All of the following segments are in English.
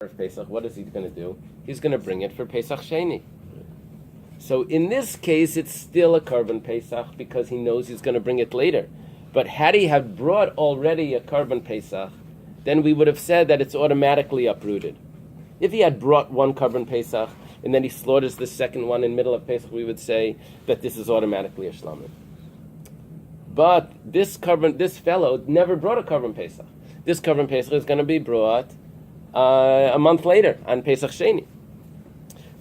of Pesach, what is he going to do? He's going to bring it for Pesach Sheni. So in this case, it's still a Karban Pesach because he knows he's going to bring it later. But had he had brought already a Karban Pesach, then we would have said that it's automatically uprooted. If he had brought one Karban Pesach and then he slaughters the second one in the middle of Pesach, we would say that this is automatically a Shlamim. But this fellow never brought a Karban Pesach. This Karban Pesach is going to be brought a month later on Pesach Sheni.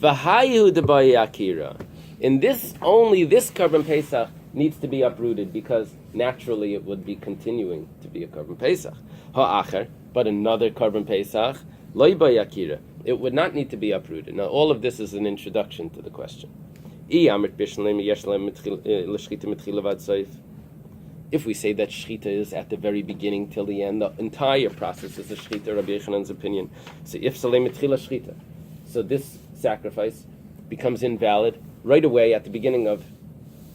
V'hayu debayi akira. In this, only this Karban Pesach needs to be uprooted because naturally it would be continuing to be a Karban Pesach. Ha'acher, but another Karban Pesach, lo yibayi akira. It would not need to be uprooted. Now, all of this is an introduction to the question. If we say that Shechita is at the very beginning till the end, the entire process is a Shechita, Rabbi Yechanan's opinion. So if Salei Mitchila Shechita, so this sacrifice becomes invalid right away at the beginning of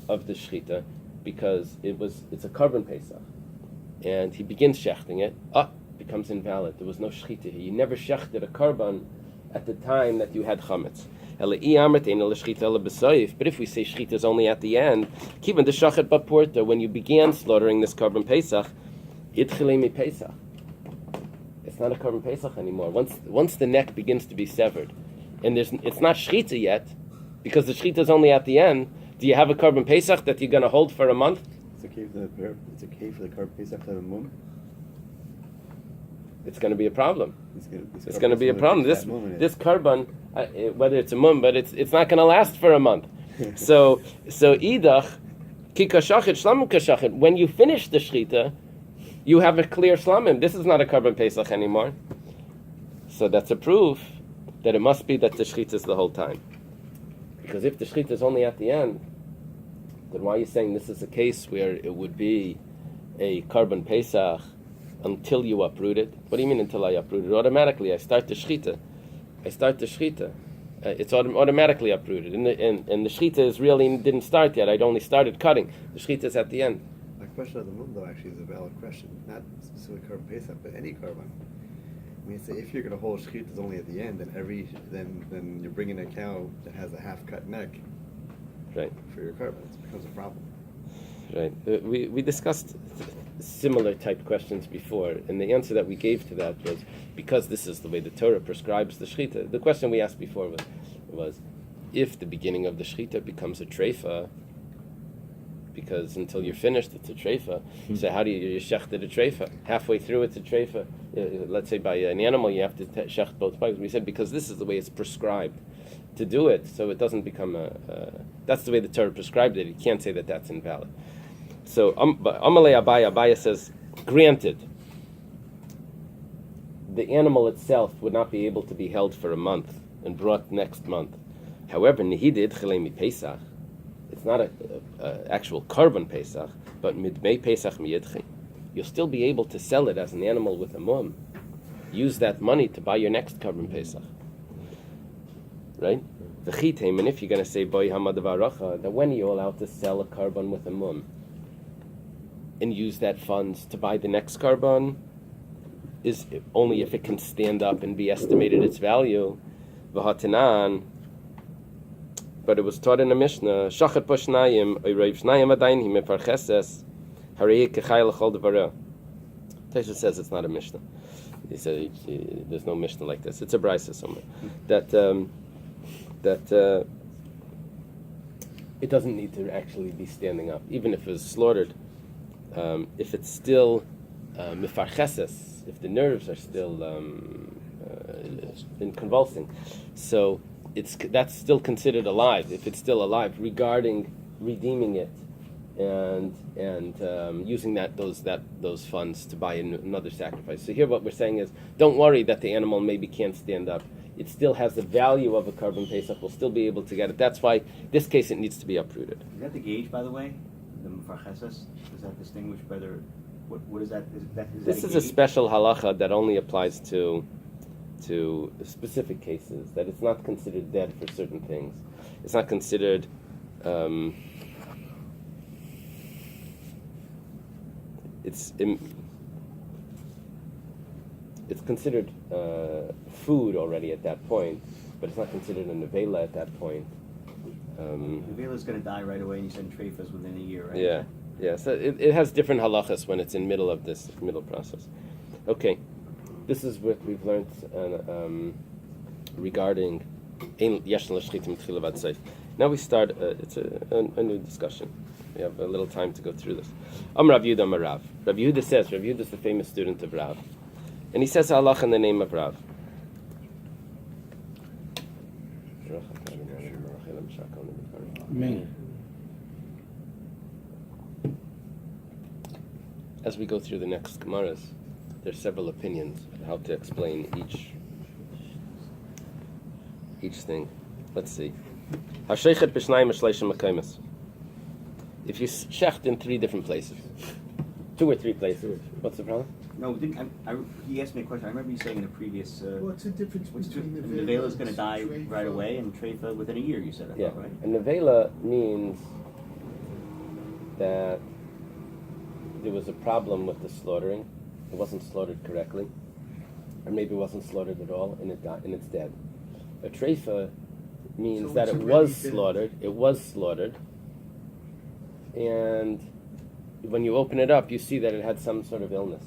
the Shechita because it's a Karban Pesach. And he begins shechting it, becomes invalid. There was no Shechita here. You never shechted a Karban at the time that you had Chametz. But if we say Shechita is only at the end, even the Shachet Bapurta, when you began slaughtering this Karban Pesach, Itchilei Pesach. It's not a Karban Pesach anymore. Once the neck begins to be severed, and it's not Shechita yet, because the Shechita is only at the end, do you have a Karban Pesach that you're going to hold for a month? It's okay for the Karban Pesach to have a mum? It's going to be a problem. It's going to be a problem. This Karban, whether it's a mum, but it's not going to last for a month. so idach ki kashachet shlamim kashachet. When you finish the shechita, you have a clear shlamim. This is not a Karban Pesach anymore. So that's a proof that it must be that the shechita is the whole time. Because if the shechita is only at the end, then why are you saying this is a case where it would be a Karban Pesach until you uproot it? What do you mean until I uproot it? Automatically, I start the shechita. It's automatically uprooted. And the shechita is really didn't start yet. I'd only started cutting. The shechita is at the end. My question of the mum, though, actually is a valid question. Not specifically Karban Pesach, but any Karban. I mean, say if you're going to hold shechita only at the end, then you're bringing a cow that has a half-cut neck, right, for your Karban. It becomes a problem. Right. We discussed similar type questions before, and the answer that we gave to that was because this is the way the Torah prescribes the shechita. The question we asked before was if the beginning of the shechita becomes a treifa, because until you're finished it's a treifa. So how do you shecht it a treifa? Halfway through it's a treifa. Let's say by an animal you have to shecht both parts. We said because this is the way it's prescribed to do it, so it doesn't become that's the way the Torah prescribed it. You can't say that that's invalid. So Amalei Abaya says, granted, the animal itself would not be able to be held for a month and brought next month. However, Nehidid Chelemi Pesach, it's not an actual Karban Pesach, but Midmei Pesach Miyidchi. You'll still be able to sell it as an animal with a mum. Use that money to buy your next Karban Pesach. Right? The Chitem, and if you're going to say Boy Hamadavaracha, that when are you allowed to sell a Karban with a mum and use that funds to buy the next Karban is only if it can stand up and be estimated its value. V'hatanan, but it was taught in a Mishnah, Shachat Poshnayim, Oyreiv Shnayim Adayin, Him Efarcheses, Harei Kechai L'chol Devara. Taisha says it's not a Mishnah. He said there's no Mishnah like this. It's a Brisa somewhere. That it doesn't need to actually be standing up, even if it was slaughtered. If it's still mifarcheses, if the nerves are still in convulsing, so that's still considered alive. If it's still alive, regarding redeeming it and using those funds to buy another sacrifice. So here, what we're saying is, don't worry that the animal maybe can't stand up. It still has the value of a Karban Pesach. We'll still be able to get it. That's why, this case, it needs to be uprooted. Is that the gauge, by the way? The Mefarcheses? Does that distinguish whether... What is that? This is a special halacha that only applies to specific cases, that it's not considered dead for certain things. It's not considered... it's considered food already at that point, but it's not considered a nevela at that point. Nevela is going to die right away, and you said trefa is within a year, right? Yeah. So it has different halachas when it's in middle of this middle process. Okay, this is what we've learned regarding yesh l'shchitim tchila vad seif. Now we start. It's a new discussion. We have a little time to go through this. Rav Yehuda Amar Rav. Rav Yehuda says. Rav Yehuda is the famous student of Rav, and he says halach in the name of Rav. Amen. As we go through the next Gemaras, there's several opinions on how to explain each thing. Let's see. If you shecht in 3 different places, 2 or 3 places, what's the problem? No, he asked me a question. I remember you saying in a previous... What's the difference between nevela is going to die right away and trefa within a year, you said, Yeah, right? and nevela means that there was a problem with the slaughtering. It wasn't slaughtered correctly, or maybe it wasn't slaughtered at all, and it's dead. A trefa means So that it's it already was been- slaughtered. It was slaughtered, and when you open it up, you see that it had some sort of illness.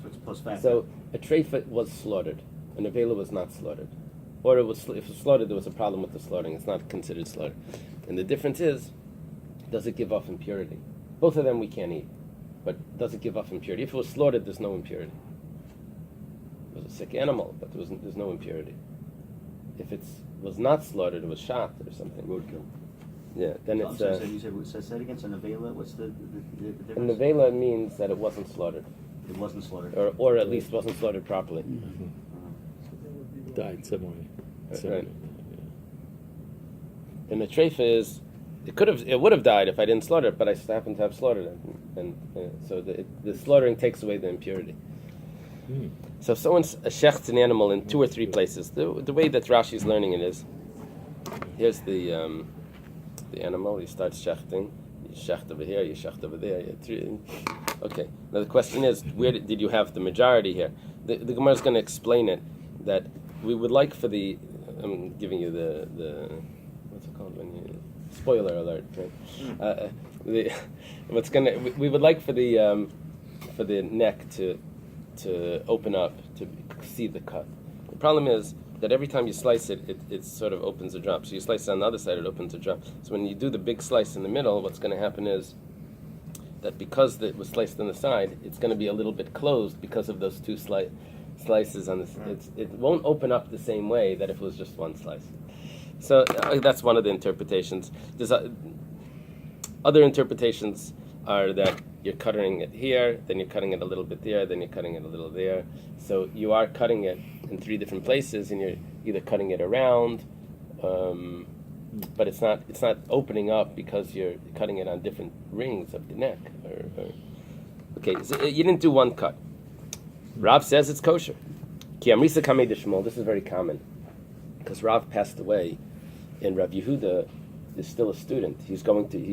So it's post facto. So a trefa was slaughtered, a nevela was not slaughtered, or if it was slaughtered, there was a problem with the slaughtering. It's not considered slaughtered, and the difference is, does it give off impurity? Both of them we can't eat, but does it give off impurity? If it was slaughtered, there's no impurity. It was a sick animal, but there's no impurity. If it was not slaughtered, it was shot or something. Roadkill. Yeah, then I'm it's sorry, so you said say it again. So nevela, what's the a difference? nevela means that it wasn't slaughtered, It wasn't slaughtered. or at least wasn't slaughtered properly. Died some way. Right. And the trefa is, it would have died if I didn't slaughter it, but I just happened to have slaughtered it, and so the slaughtering takes away the impurity. So if someone shechts an animal in 2 or 3 places, the way that Rashi is learning it is, here's the animal. He starts shechting. You shecht over here. You shecht over there. Okay. Now the question is, where did you have the majority here? The Gemara is going to explain it. That we would like for the. I'm giving you the what's it called when you spoiler alert, right? We would like for the neck to open up to see the cut. The problem is that every time you slice it, it sort of opens a drop. So you slice it on the other side, it opens a drop. So when you do the big slice in the middle, what's going to happen is that because it was sliced on the side, it's going to be a little bit closed because of those 2 slices on this. It won't open up the same way that if it was just 1 slice. So that's one of the interpretations. There's other interpretations are that you're cutting it here, then you're cutting it a little bit there, then you're cutting it a little there. So you are cutting it in 3 different places, and you're either cutting it around, but it's not opening up because you're cutting it on different rings of the neck. Okay, so you didn't do 1 cut. Rav says it's kosher. Ki amrisa kamei de Shmuel. This is very common because Rav passed away, and Rav Yehuda is still a student. He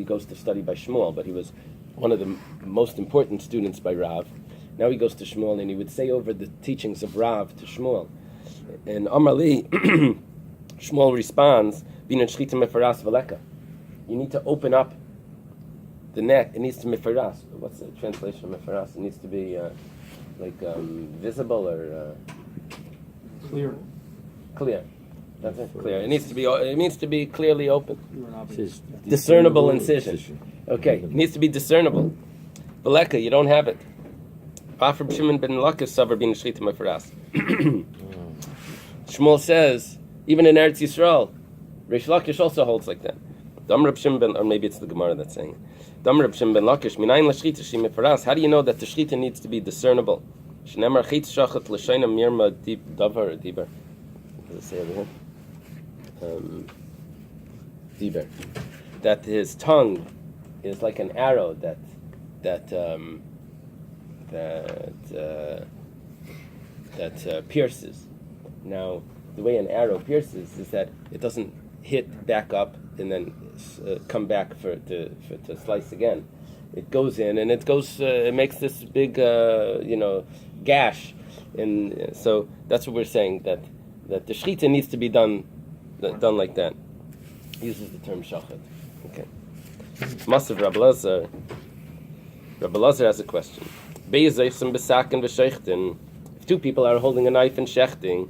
goes to study by Shmuel, but he was one of the most important students by Rav. Now he goes to Shmuel, and he would say over the teachings of Rav to Shmuel. And Amar li, Shmuel responds, "Binan shchita mefaras v'leka." You need to open up the neck. It needs to mefaras. What's the translation of mefaras? It needs to be visible or clear. That's it. Clear. It needs to be. It needs to be clearly open. Discernible incision. Okay, it needs to be discernible. Beleka, you don't have it. Shmuel says, even in Eretz Yisrael, Reish Lakish also holds like that. Or maybe it's the Gemara that's saying it. How do you know that the shchita needs to be discernible? Does it say over here? Diber. That his tongue is like an arrow that pierces. Now, the way an arrow pierces is that it doesn't hit back up and then come back to slice again. It goes in and it makes this big gash, and so that's what we're saying, that the shechita needs to be done like that. He uses the term shachad. Okay. Masav Rabbi Lazar. Rabbi Lazar has a question. If two people are holding a knife and shechting,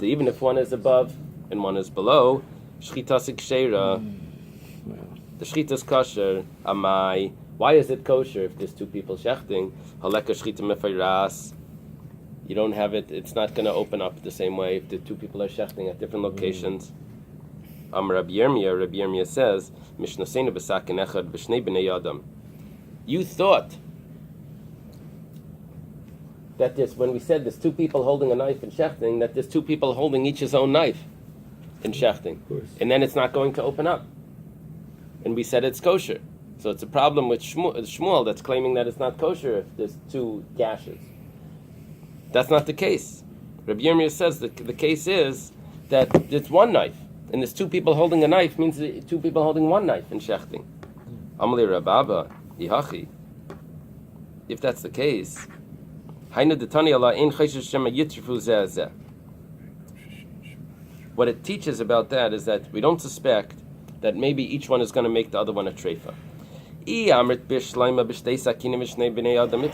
even if one is above and one is below, shchitas ksheira, the shchita is kosher. Amai, why is it kosher if there's two people shechting? Haleka shchita mefayras. You don't have it. It's not going to open up the same way if the two people are shechting at different locations. Rabbi Yirmiyah says, Mishnaseinu b'sakin echad b'shnei b'nei adam. You thought that when we said there's two people holding a knife in shechting, that there's two people holding each his own knife in shechting. And then it's not going to open up. And we said it's kosher. So it's a problem with Shmuel that's claiming that it's not kosher if there's two gashes. That's not the case. Rabbi Yirmiyah says the case is that it's one knife. And there's two people holding a knife means two people holding one knife in shechting. Amalei Rababa, Yihachi. If that's the case, what it teaches about that is that we don't suspect that maybe each one is going to make the other one a treifa. If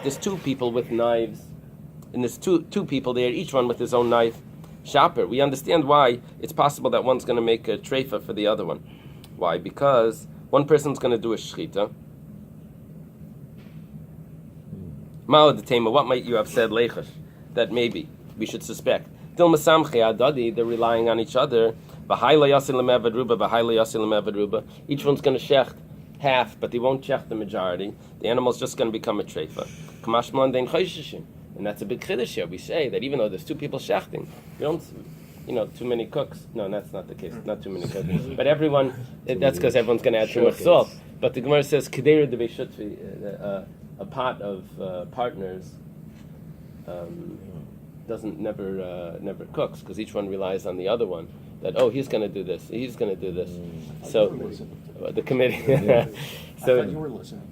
there's two people with knives, and there's two people there, each one with his own knife, Shaper, we understand why it's possible that one's going to make a treifa for the other one. Why? Because one person's going to do a shechita. What might you have said, Leichash, that maybe we should suspect? They're relying on each other. Each one's going to shecht half, but they won't shecht the majority. The animal's just going to become a treifa. And that's a big chiddush here. We say that even though there's two people shechting, we don't, too many cooks. No, that's not the case. Not too many cooks. But everyone, that's because everyone's going to add too much salt. But the Gemara says, Kedera de Beishutvi, a pot of partners never cooks, because each one relies on the other one. That, he's going to do this, he's going to do this. So, the committee. So, I thought you were listening.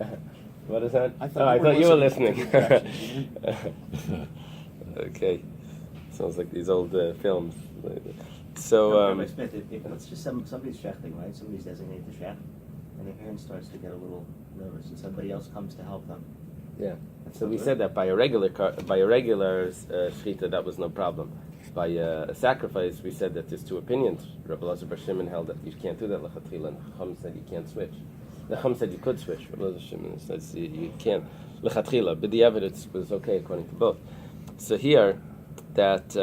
What is that? I thought you were listening. Okay. Okay. Sounds like these old films. So, Rabbi Smith, if let's just somebody's shechting, right? Somebody's designated to shech, and the parent starts to get a little nervous, and somebody else comes to help them. Yeah. So we said that by a regular shechita, that was no problem. By a sacrifice, we said that there's two opinions. Rabbi Lazar Bar Shimon held that you can't do that lechatchila, and Chum said you can't switch. The Chum said you could switch. Rabbi Lazar Shimon says you can't lechatchila, but the evidence was okay according to both. So here, that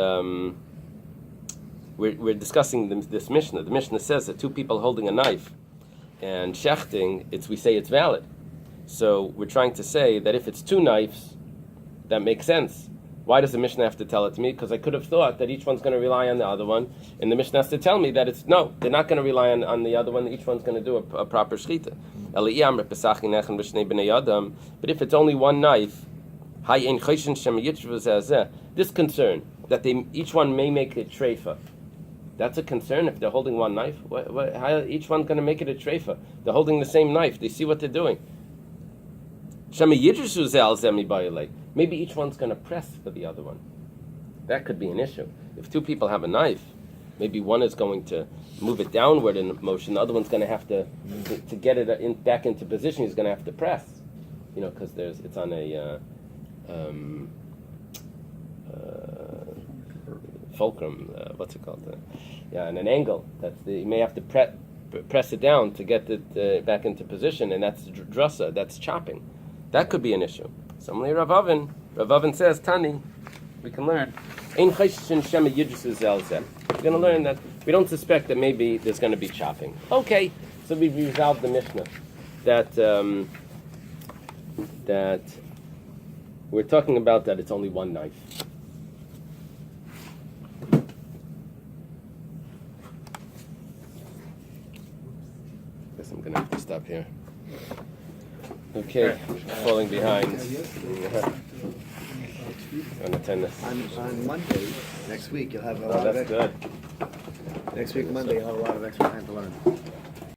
we're discussing this Mishnah. The Mishnah says that two people holding a knife and shechting, we say it's valid. So we're trying to say that if it's two knives, that makes sense. Why does the Mishnah have to tell it to me? Because I could have thought that each one's going to rely on the other one, and the Mishnah has to tell me that they're not going to rely on the other one. Each one's going to do a proper shechita. But if it's only one knife, this concern that each one may make a treifa, that's a concern if they're holding one knife. How each one's going to make it a treifa? They're holding the same knife. They see what they're doing. Maybe each one's going to press for the other one. That could be an issue. If two people have a knife, maybe one is going to move it downward in motion. The other one's going to have to get it back into position. He's going to have to press, because it's on a fulcrum. What's it called? And an angle. You may have to press it down to get it back into position, and that's drusa. That's chopping. That could be an issue. Similarly, Rav Avin says, Tani, we can learn. We're going to learn that we don't suspect that maybe there's going to be chopping. Okay, so we've resolved the Mishnah that we're talking about that it's only one knife. Guess I'm going to have to stop here. Okay, falling behind. On attendance. On Monday next week, you'll have a lot of that's good. Next week, Monday, you'll have a lot of extra time to learn.